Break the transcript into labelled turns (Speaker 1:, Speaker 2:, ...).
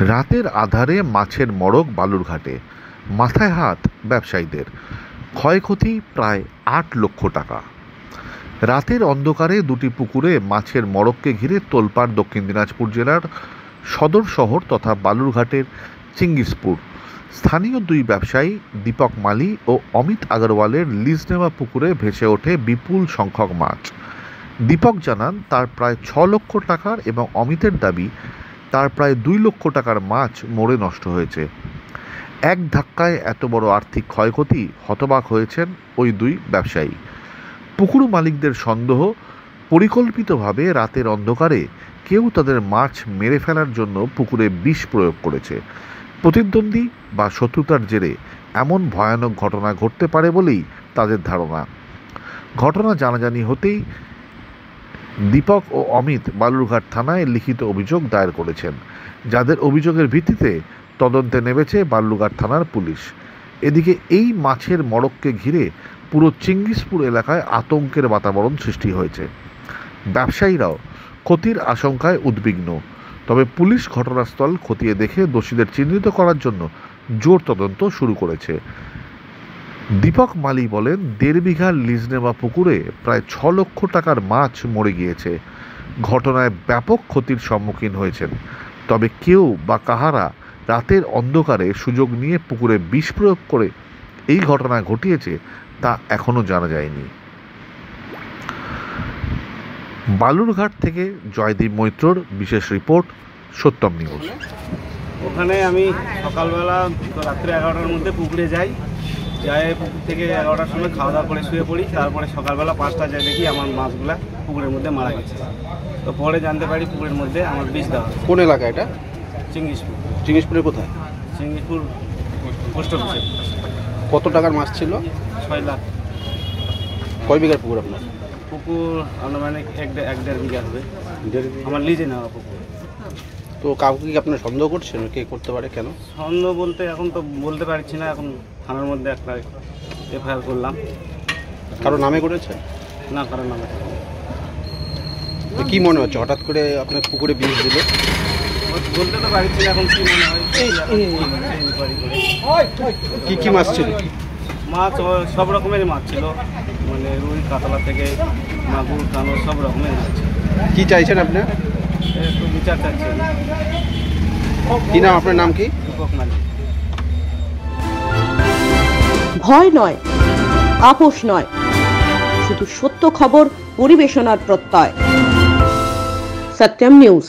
Speaker 1: রাতের আঁধারে মাছের মড়ক বালুরঘাটে, মাথায় হাত ব্যবসায়ীদের। ক্ষয়ক্ষতি প্রায় ৮ লক্ষ টাকা। রাতের অন্ধকারে দুটি পুকুরে মাছের মড়ককে ঘিরে তোলপাড় দক্ষিণ দিনাজপুর জেলার সদর শহর তথা বালুরঘাটের চিঙ্গিসপুর। স্থানীয় দুই ব্যবসায়ী দীপক মালি ও অমিত আগরওয়ালের লিজ নেওয়া পুকুরে ভেসে ওঠে বিপুল সংখ্যক মাছ। দীপক জানান তার প্রায় ৬ লক্ষ টাকার এবং অমিতের দাবি তার প্রায় ২ লক্ষ টাকার মাছ মরে নষ্ট হয়েছে। এক ধাক্কায় এত বড় আর্থিক ক্ষয়ক্ষতি, হতবাক হয়েছেন ওই দুই ব্যবসায়ী। পুকুর মালিকদের সন্দেহ, পরিকল্পিতভাবে রাতের অন্ধকারে কেউ তাদের মাছ মেরে ফেলার জন্য পুকুরে বিষ প্রয়োগ করেছে। প্রতিদ্বন্দ্বী বা শত্রুতার জেরে এমন ভয়ানক ঘটনা ঘটতে পারে বলেই তাদের ধারণা। ঘটনা জানাজানি হতেই দীপক ও অমিত বালুরঘাট থানায় লিখিত অভিযোগ দায়ের করেছেন, যাদের অভিযোগের ভিত্তিতে তদন্তে নেমেছে বালুরঘাট থানার পুলিশ। এদিকে এই মাছের মড়ককে ঘিরে পুরো চিঙ্গিসপুর এলাকায় আতঙ্কের বাতাবরণ সৃষ্টি হয়েছে। ব্যবসায়ীরাও ক্ষতির আশঙ্কায় উদ্বিগ্ন। তবে পুলিশ ঘটনাস্থল খতিয়ে দেখে দোষীদের চিহ্নিত করার জন্য জোর তদন্ত শুরু করেছে। দীপক মালি বলেন, ১.৫ বিঘা লিজ নেওয়া পুকুরে প্রায় ৬ লক্ষ টাকার মাছ মরে গিয়েছে। ঘটনায় ব্যাপক ক্ষতির সম্মুখীন হয়েছেন। তবে কেউ বা কাহারা রাতের অন্ধকারে সুযোগ নিয়ে পুকুরে বিষ প্রয়োগ করে এই ঘটনা ঘটিয়েছে তা এখনও জানা যায়নি। বালুরঘাট থেকে জয়দীপ মৈত্রর বিশেষ রিপোর্ট, সত্যম নিউজ।
Speaker 2: ওখানে আমি সকালবেলা রাত্রি 11টার মধ্যে পুকুরে যাই, পুকুর থেকে 11টার সময় খাওয়া দাওয়া করে শুয়ে পড়ি। তারপরে সকালবেলা 5টা যায় দেখি আমার মাছগুলা পুকুরের মধ্যে মারা গেছে। তো পরে জানতে পারি পুকুরের মধ্যে আমার বিষ দেওয়া।
Speaker 3: কোন এলাকা এটা?
Speaker 2: চিঙ্গিসপুর।
Speaker 3: চিঙ্গিসপুরের কোথায়?
Speaker 2: চিঙ্গিসপুর পোস্ট অফিসে।
Speaker 3: কত টাকার মাছ ছিল?
Speaker 2: 6 লাখ।
Speaker 3: কয় বিঘার পুকুর আপনার?
Speaker 2: পুকুর আনুমানিক 1.5 বিঘা হবে। আমার লিজে নেওয়া পুকুর।
Speaker 3: তো কাউকে কি আপনার সন্দেহ করছেন? কে করতে পারে? কেন
Speaker 2: সন্দেহ বলতে এখন তো বলতে পারছি না। এখন থানার মধ্যে একটা এফআইআর করলাম।
Speaker 3: কারো নামে করেছে?
Speaker 2: না, কারো নামে।
Speaker 3: তো কি মনে হচ্ছে হঠাৎ করে আপনার পুকুরে বিষ দিল?
Speaker 2: বলতে তো পারছি না এখন কি মনে হয়।
Speaker 3: কি কি মাছ ছিল?
Speaker 2: মাছ সব রকমেরই মাছ ছিল, মানে রুই কাতলা থেকে মাগুর কানো সব রকমের মাছ।
Speaker 3: কি চাইছেন আপনি?
Speaker 2: একটু বিচার চাচ্ছি।
Speaker 3: কি নাম আপনার? নাম কি?
Speaker 2: দীপক মালি।
Speaker 4: ভয় নয়, আপোষ নয়, শুধু সত্য খবর পরিবেশনার প্রত্যয়। সত্যম নিউজ।